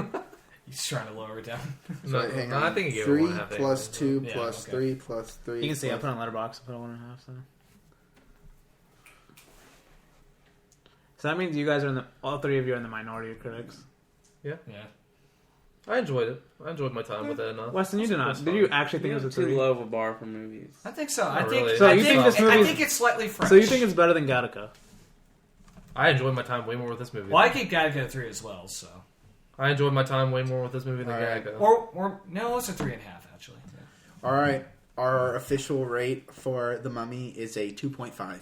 1.5. He's trying to lower it down. No, hang no, on. I think he gave it 3 1.5 plus anyway. 2 Yeah, plus okay. 3 plus 3. You can see I plus- put on Letterboxd. I put a 1.5. So that means you guys are in the. All three of you are in the minority of critics. Yeah. I enjoyed it. I enjoyed my time with it enough. Weston, you did not. That's Did fun. you actually think You it have was a too 3? low of a bar for movies. I think so. Not I think. really. So I you think this I movie's- think it's slightly fresh. So you think it's better than Gattaca? I enjoyed my time way more with this movie. Well, I give Gattaca a 3 as well. So. I enjoyed my time way more with this movie than Alright. Gattaca. Or no, it's a 3.5 actually. All right. Our official rate for The Mummy is a 2.5. Okay,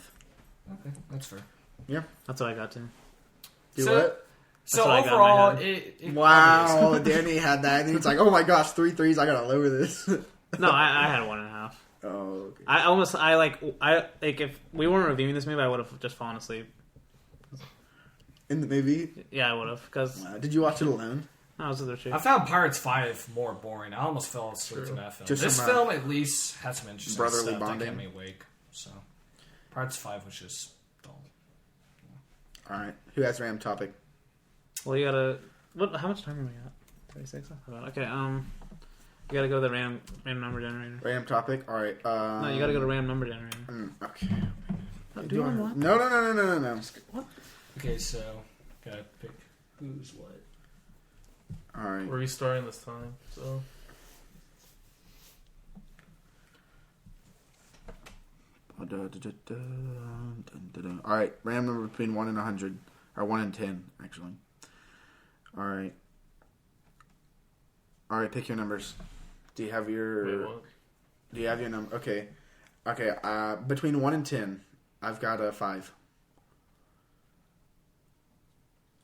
that's fair. That's what I got to. Do So- what? So what I got in my overall, head. it Wow, Danny had that, and he was like, "Oh my gosh, 3 threes! I gotta lower this." No, I had 1.5. Oh, okay. I like if we weren't reviewing this movie, I would have just fallen asleep. In the movie, Yeah, I would have because did you watch it alone? I was with Richie. I found Pirates 5 more boring. I almost fell asleep to that film. Just This some, film at least had some interesting brotherly stuff bonding. that kept me awake. So, Pirates 5 was just dull. All right, who has RAM topic? Well, you gotta. What? How much time have we got? 36. Okay. You gotta go to the RAM number generator. RAM topic. All right. No, you gotta go to RAM number generator. Okay. Do you want No. Okay, so gotta pick who's what. All right. We're restarting this time, so All right. RAM number between 1 and 100, or 1 and 10, actually. All right. All right. Pick your numbers. Do you have your? wait, what? Do you have your number? Okay. Okay. Between 1 and 10, I've got a 5.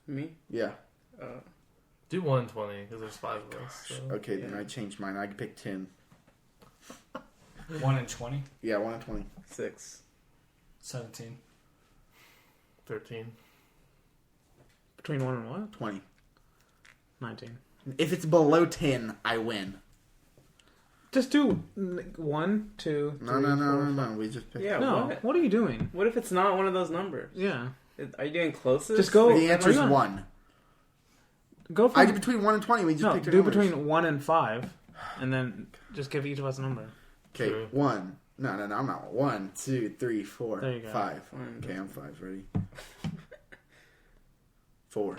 Me? Yeah. Do 120 because there's 5 of us. So. Okay. Then I changed mine. I picked 10. 1 and 20, Yeah. 1 and 20. 6. 17. 13. Between 1 and what? 20. 19. If it's below 10, I win. Just do 1, 2, 3, No. We just picked. Yeah, No, what? what are you doing? What if it's not one of those numbers? Yeah, Are you doing closest? Just go- The answer is Are you 1. go for. I did between 1 and 20. We just no, picked our do numbers. between 1 and 5, and then just give each of us a number. Okay, True. 1. No, I'm not. 1, 2, 3, 4, There you go. 5. Okay, I'm 5. Ready? 4.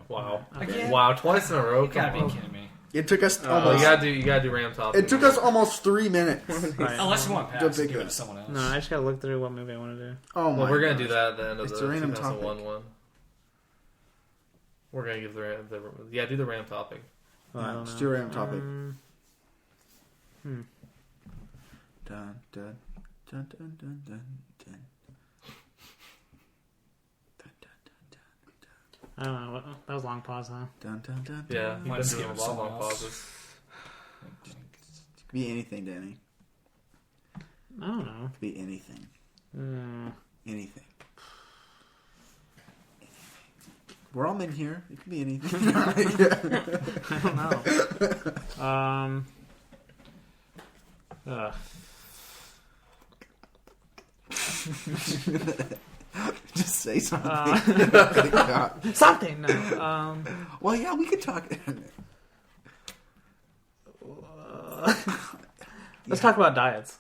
Wow. Again? Wow, twice in a row. You gotta Come be on. kidding me. It took us Oh, almost. you gotta do ram topping. It took us almost 3 minutes. Right. Unless you want Don't pass, think give it that. to someone else. No, I just gotta look through what movie I want to do. Oh my! Well, we're gonna gosh. do that at the end of It's the a random 2001 topic. one. We're gonna give the do the ram topic. Well, I don't It's know. your random topic. Hmm. Dun, dun, dun, dun, dun, dun, dun. Dun, dun, I don't know. That was a long pause, huh? dun, dun, dun, dun, Yeah, dun. you've Might been just doing give a it lot someone long else. pauses. Could be anything, Danny. I don't know. Could be anything. Hmm. Anything. We're all men here. It could be anything. I don't know. Ugh. Just say something. Something. No. Well, yeah, we could talk. Let's talk about diets.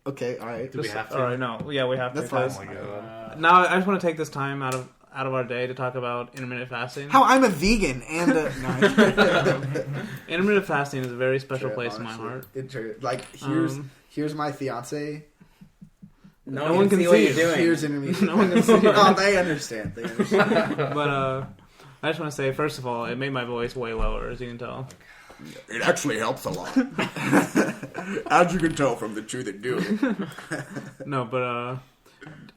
Okay, all right. Do we have to? All right, no. Yeah, we have to. That's fine. because Oh my god. Now I just want to take this time out of our day to talk about intermittent fasting. How I'm a vegan and no. Intermittent fasting is a very special True, place in my honestly. heart. It's true. Like here's my fiance. No, one can see see what you. you're doing. Here's intermediate. No one can see it. Oh, they understand. They understand. But I just want to say, first of all, it made my voice way lower, as you can tell. It actually helps a lot. As you can tell from the two that do it. No, but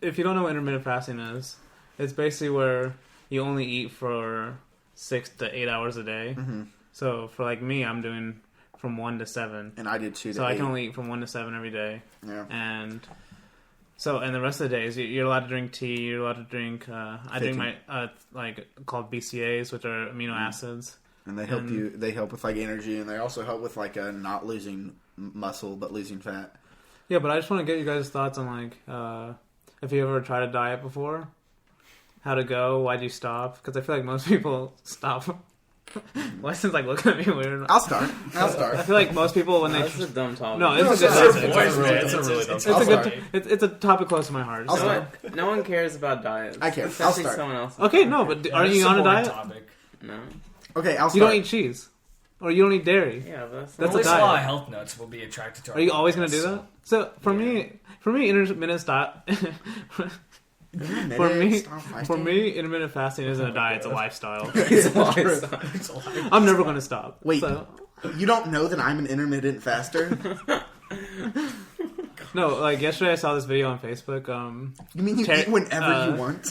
if you don't know what intermittent fasting is, it's basically where you only eat for 6 to 8 hours a day. Mm-hmm. So for like me, I'm doing from 1 to 7. And I did 2 to So 8. I can only eat from 1 to 7 every day. Yeah. And the rest of the days, you're allowed to drink tea. You're allowed to drink. I drink my called BCAAs, which are amino acids. And they help you. They help with like energy, and they also help with like not losing muscle but losing fat. Yeah, but I just want to get you guys' thoughts on like if you ever tried a diet before, how to go, why'd you stop? Because I feel like most people stop. Weston's like looking at me weird. I'll start. I feel like most people when they That's a dumb topic. no, it's a No, good it's topic. voice, man. It's a really dumb It's I'll a start. good. It's a topic close to my heart. I'll so- start. No one cares about diets. I care. I'll Especially start. someone else. Okay, no, but are That's you on a boring diet? Topic. No. Okay, I'll start. You don't eat cheese, or you don't eat dairy. Yeah, but that's That's At a least diet. a lot of health nuts will be attracted to our Are you always going to do podcasts, that? So for me, intermittent diet. For me, intermittent fasting isn't a diet; it's a lifestyle. it's a lifestyle. I'm never going to stop. Wait. So, You don't know that I'm an intermittent faster? no, like yesterday, I saw this video on Facebook. You mean you Ter- eat whenever you want?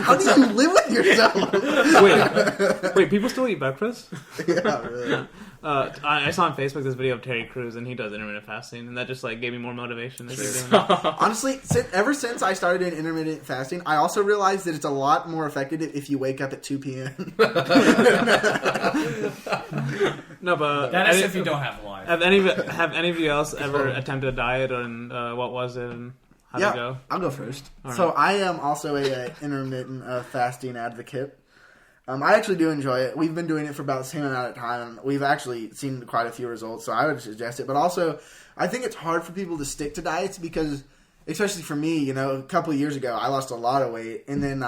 How do you live with yourself? Wait, people still eat breakfast? Yeah, really. I saw on Facebook this video of Terry Crews, and he does intermittent fasting, and that just like gave me more motivation to keep doing that. Honestly, ever since I started doing intermittent fasting, I also realized that it's a lot more effective if you wake up at 2 p.m. No, but That is if you don't have a life. have any of you else ever attempted a diet, or what was it, and how'd it go? I'll go first. All So right. I am also a intermittent fasting advocate. I actually do enjoy it. We've been doing it for about the same amount of time. We've actually seen quite a few results, so I would suggest it. But also, I think it's hard for people to stick to diets because, especially for me, a couple of years ago, I lost a lot of weight, and then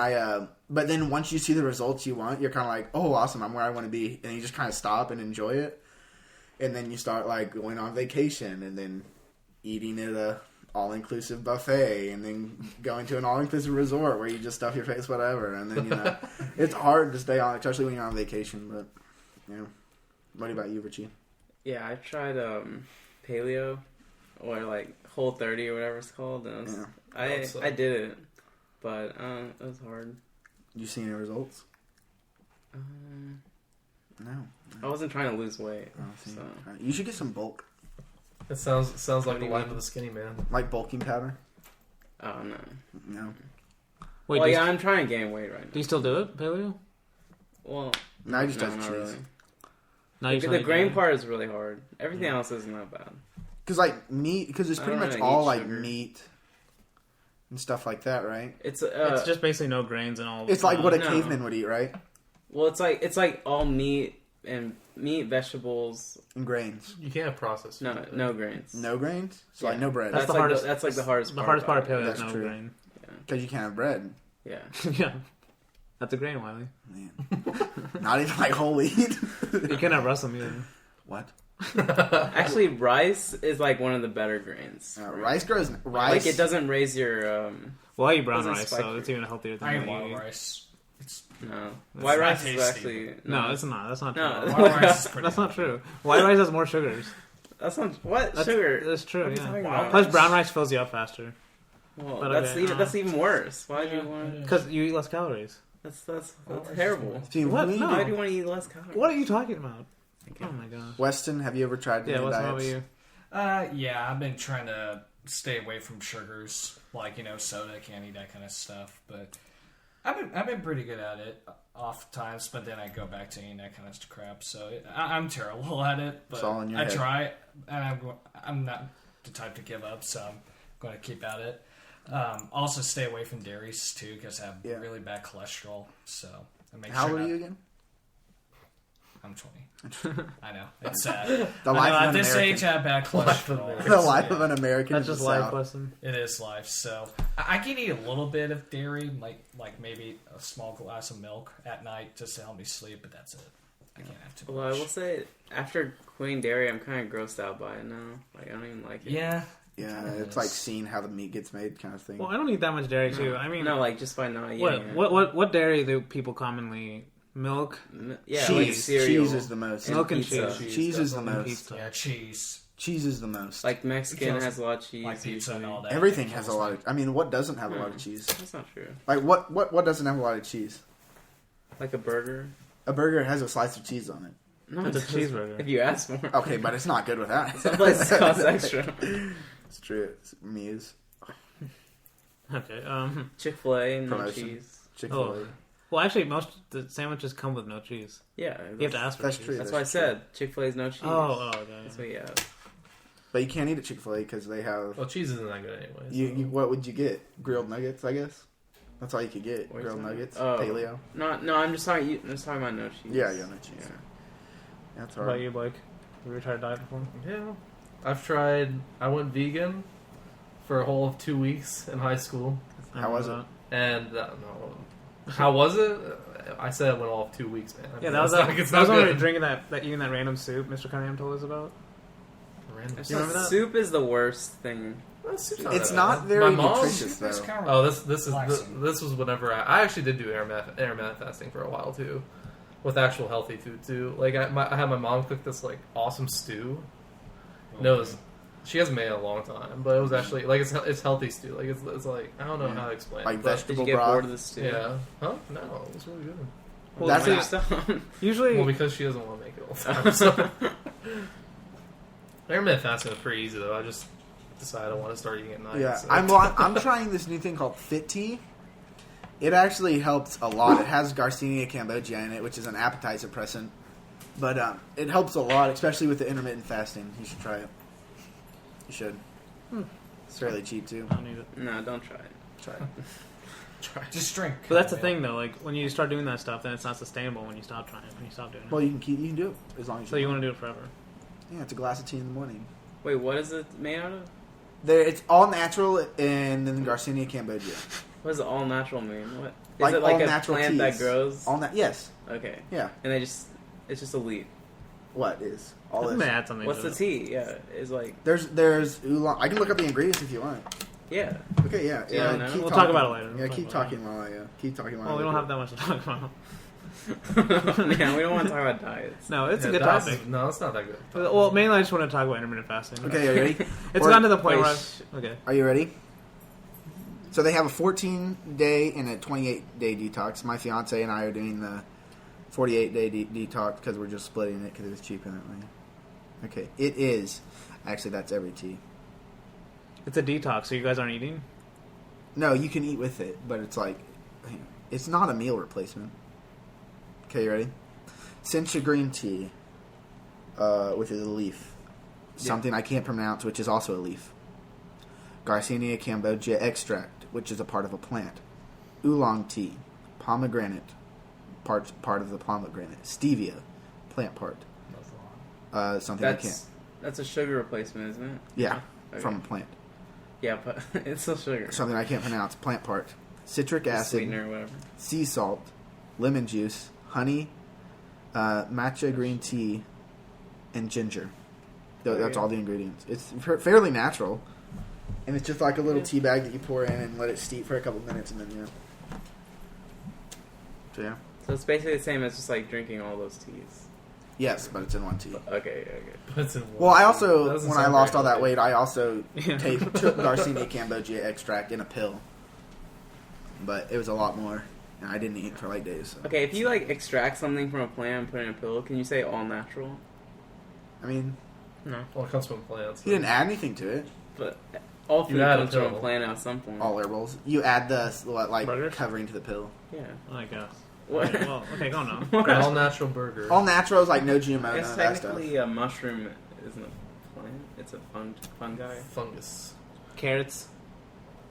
but then once you see the results you want, you're kind of like, oh, awesome, I'm where I want to be, and you just kind of stop and enjoy it, and then you start like going on vacation, and then eating at a all-inclusive buffet, and then going to an all-inclusive resort where you just stuff your face whatever, and then it's hard to stay on, especially when you're on vacation. But what about you, Richie? Yeah, I tried paleo or like Whole30 or whatever it's called. And it was, I did it, but it was hard. You see any results? No. I wasn't trying to lose weight. See. So. You should get some bulk, It sounds like What the do you life mean? of the skinny man. like bulking powder. Oh no. No. Wait, Well, do, yeah, you, I'm trying to gain weight right do now. you still do it, paleo? Well, No, I just no, does not cheese. really. No, you The still eat grain that. part is really hard. Everything else isn't that bad. Because like meat, because it's I pretty don't much really all eat like sugar. meat and stuff like that, right? It's It's just basically no grains and all. It's like what a no. caveman would eat, right? well, it's like all meat and meat, vegetables. And grains. You can't have processed food. No grains. No grains? So Yeah. like no bread. That's That's the hardest. That's like the hardest. The hardest part of about paleo it. is That's no true. grain. Because you can't have bread. Yeah. Yeah, that's a grain, Wylie. Man. Not even like whole wheat. You can't have Russell either. What? Actually, rice is like one of the better grains. Rice grows... Rice... Like it doesn't raise your. Well, I eat brown Doesn't rice, spike so your- it's even a healthier thing. I eat than wild you eat. rice. It's No, It's white not rice is tasty. actually No, it's not. That's not true. No. wild rice is pretty. That's not true. White rice has more sugars. That's not what That's, sugar. That's true. What are you Yeah. talking Wild about? Plus, brown rice fills you up faster Well, But that's okay, even that's even worse. Why do you want? because you eat less calories. That's Wild rice is terrible. Steve, What? do you No. do? Why do you want to eat less calories? What are you talking about? Oh my gosh. Weston, have you ever tried Yeah, doing what's wrong diets? with you? Yeah, I've been trying to stay away from sugars, like soda, candy, that kind of stuff. But I've been pretty good at it, oft times. But then I go back to eating that kind of crap. So I'm terrible at it. But It's all in your I head. try, and I'm not the type to give up. So I'm going to keep at it. Also, stay away from dairies too, because I have Yeah. really bad cholesterol. So I make How sure old are not- you again? I'm 20. I know it's sad. The I life know, of at an this American. age, I have bad cholesterol. The life of an American That's is just the life South. lesson. It is life. So I can eat a little bit of dairy, like maybe a small glass of milk at night just to help me sleep, but that's it. I can't have too Well, I much. will say after quitting dairy, I'm kind of grossed out by it now. Like I don't even like it. Yeah. Yeah, It it's is. like seeing how the meat gets made kind of thing. Well, I don't eat that much dairy too. I mean, No, like just by not eating it. what dairy do people commonly eat? Milk, Yeah, like cheese. cereal. Cheese is the most. And milk and pizza. cheese. Cheese is the And most. pizza. Yeah, cheese, Cheese is the most. Like Mexican has a lot of cheese. like pizza and usually. all that. Everything It has a kills lot me. of... I mean, what doesn't have a lot of cheese? That's not true. Like, what doesn't have a lot of cheese? Like a burger. A burger has a slice of cheese on it. No, It's a it doesn't. cheeseburger. If you ask more. Okay, but it's not good with that. Some places cost extra. It's true. It's Muse. Okay. Chick-fil-A, no Promotion. cheese. Chick-fil-A. Well, actually, most the sandwiches come with no cheese. Yeah, You have to ask for That's cheese. true. That's why I said Chick-fil-A is no cheese. Oh, okay. That's what you have. But you can't eat at Chick-fil-A because they have... Well, cheese isn't that good anyway. You, what would you get? Grilled nuggets, I guess? That's all you could get. Where's Grilled that? nuggets. Oh. Paleo. No, I'm just talking. I'm just talking about no cheese. Yeah, no cheese. Yeah. That's What about hard. you, Blake? Have you tried diet before? Yeah. I've tried. I went vegan for a whole of 2 weeks in high school. How was it? And no, how was it? I said it went all of 2 weeks, man. I Yeah, mean, that was it's that. it's That was when we were good. drinking that eating that random soup Mr. Cunningham told us about. Random You remember that? Soup is the worst thing. Well, soup's It's that not bad. very My mom- nutritious, It's though. kind Oh, of this relaxing. this was whenever I actually did do intermittent fasting for a while too, with actual healthy food too. Like I had my mom cook this like awesome stew. No, it was, she hasn't made it in a long time, but it was actually like it's healthy stew. Like it's like I don't know Yeah. how to explain. Like it, but- Did vegetable you get broth. bored of this too? Yeah. Huh? No, it was really good. Well, That's Why not- stop? Usually, Well, because she doesn't want to make it all the time. So. Intermittent fasting is pretty easy though. I just decided I want to start eating at night. Yeah, so. I'm trying this new thing called Fit Tea. It actually helps a lot. It has Garcinia cambogia in it, which is an appetite suppressant. But it helps a lot, especially with the intermittent fasting. You should try it. You should. It's fairly cheap, too. I don't need it. No, don't try it. Try it. Just drink. But that's the milk. thing, though. Like when you start doing that stuff, then it's not sustainable. When you stop trying it, when you stop doing it. Well, you can do it as long as So you want to do it forever? Yeah, it's a glass of tea in the morning. Wait, what is it made out of? It's all natural and then Garcinia cambogia. What does all natural mean? What is Like it? Like all a natural plant that teas. grows? Yes. Okay, Yeah. and it's just a leaf. What is I all think they this? add something. What's to the it. tea? Yeah, it's like There's oolong. I can look up the ingredients if you want. yeah. Okay, yeah. Yeah, I know. keep We'll talking. talk about it later. Yeah, We'll keep talk about talking while I keep talking while Well, I we don't look have that much to talk about. Yeah, we don't want to talk about diets. No, it's Yeah, a good diets topic. is- No, it's not that good. Well, mainly I just want to talk about intermittent fasting. Okay, are you ready? It's Or- gotten to the point Wait, where okay. Are you ready? So they have a 14-day and a 28-day detox. My fiance and I are doing the 48-day detox because we're just splitting it because it's cheaper that way. Okay, it is. Actually, that's every tea. It's a detox, so you guys aren't eating. No, you can eat with it, but it's like, it's not a meal replacement. Okay, you ready? Sencha green tea, which is a leaf. Something I can't pronounce, which is also a leaf. Garcinia cambogia extract, which is a part of a plant. Oolong tea, pomegranate, part of the pomegranate. Stevia, plant part. That's a lot. Something I can't. That's a sugar replacement, isn't it? Yeah, Okay. from a plant. Yeah, but it's still sugar. Something I can't pronounce. Plant part. Citric acid, Sweetener or whatever. sea salt, lemon juice, honey, matcha green tea, and ginger. That's all the ingredients. It's fairly natural, and it's just like a little tea bag that you pour in and let it steep for a couple minutes, and then So yeah. So it's basically the same as just like drinking all those teas. Yes, but it's in one tea. Okay. But it's in Well, I That also, doesn't when I sound lost very all that healthy. weight, I also took Garcinia Cambogia extract in a pill. But it was a lot more, and I didn't eat for like days. So. Okay, if you like extract something from a plant and put it in a pill, can you say all natural? I mean, No. Well, it comes from plants. he didn't add anything to it. But all food add a comes from a pill. plant at some point. All herbals. You add the like Burgers? covering to the pill. Yeah. I guess. What? Right, well, okay, go on. All natural burger. All natural is like no GMO, I none guess of that stuff. technically a mushroom isn't a plant. It's a fungi. Fungus. Carrots.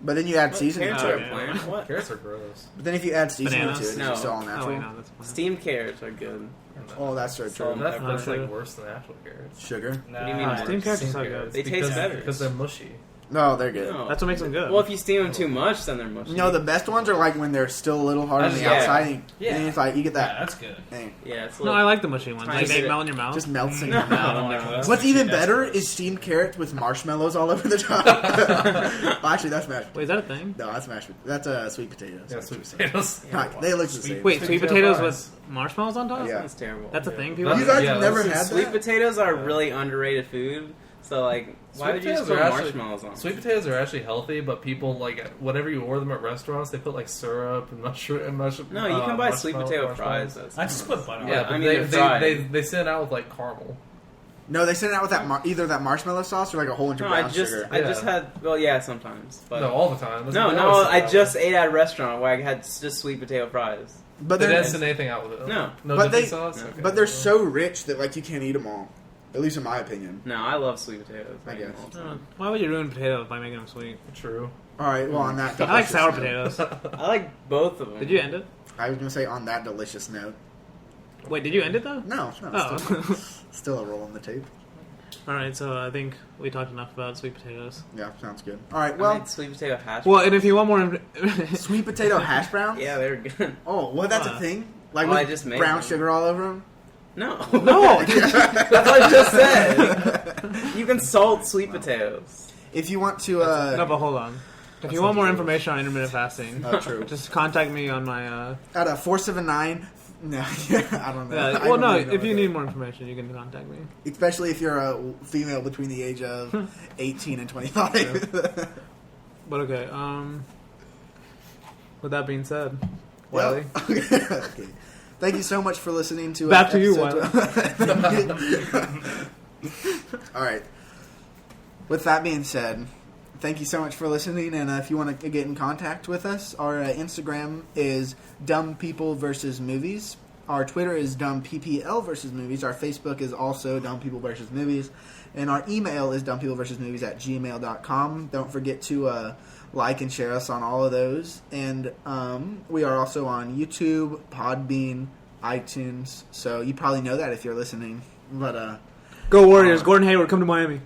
But then you add What? seasoning Carrots to are it. a plant? What? Carrots are gross. But then if you add seasoning Bananas? to it, it's No. just all Oh, natural. wait, no, that's fine. Steamed carrots are good. Oh, that's so Salt true. and That's, pepper. that's like worse than actual carrots. Sugar? Nah, What do you mean? Steamed carrots are so Steamed good. They taste because, better. because they're mushy. No, they're good. No. That's what makes them good. Well, if you steam them too much, then they're mushy. No, the best ones are like when they're still a little hard on the Yeah. outside. And Yeah. and it's like you get Yeah, that. that's good. Dang, Yeah, it's a no, little... I like the mushy ones. Tiny Like they bit- melt in your mouth. just melts in No, your mouth. no, that's- What's even that's better gross. is steamed carrots with marshmallows all over the top. Well, actually, that's mashed. Wait, is that a thing? No, that's mashed. That's sweet potatoes. Yeah, That's sweet what you're saying. potatoes. Like, they look the same. Wait, Sweet sweet potato potatoes fries. with marshmallows on top? Yeah. Sounds terrible. That's a Yeah. thing. People. You guys Yeah, have never that's had Sweet that? potatoes are Yeah. really underrated food. So, like, why Sweet would you just potatoes put are actually- marshmallows on? Sweet potatoes are actually healthy, but people like whenever you order them at restaurants, they put like syrup and mushroom. No, you can buy sweet marshmallow- potato fries. marshmallows. I just put butter on Yeah, it. but I mean, they, they're they, fried. they send it out with like caramel. No, they send it out with that either that marshmallow sauce or like a whole bunch of No, brown I just sugar. I just Yeah. had well, yeah, sometimes. But No, all the time. That's- no, they no, always send I it out just with- ate at a restaurant where I had just sweet potato fries. But They they're didn't send anything out with it. No. no But dipping they- sauce. no. Okay. but they're so rich that like you can't eat them all. At least in my opinion. No, I love sweet potatoes. I eat guess. them all the time. Why would you ruin potatoes by making them sweet? True. All right. Well, on that, I like delicious sour note- potatoes. I like both of them. Did you end it? I was gonna say on that delicious note. Wait, did you end it though? No, Oh. still a roll on the tape. All right, so I think we talked enough about sweet potatoes. Yeah, sounds good. All right. I Well, made sweet potato hash. Well, and if you want more, sweet potato hash browns. Yeah, they're good. Oh, well, that's a thing. Like Well, I with just made brown them. sugar all over them. No, no. that's what I just said. You can salt sweet potatoes. If you want to, No, but hold on. If you want more information on intermittent fasting, true. just contact me on my. At a 479. No, I don't know. I well, don't no. really know If what you that need is. more information, you can contact me. Especially if you're a female between the age of 18 and 25. But okay. With that being said, Well, Wylie. okay. Thank you so much for listening to Back to you, episode 12. All right. With that being said, thank you so much for listening. And if you want to get in contact with us, our Instagram is Dumb People versus Movies. Our Twitter is Dumb PPL versus Movies. Our Facebook is also Dumb People versus Movies. And our email is dumbpeopleversusmovies@gmail.com. Don't forget to like and share us on all of those. And we are also on YouTube, Podbean, iTunes. So you probably know that if you're listening. But Go Warriors! Gordon Hayward, come to Miami.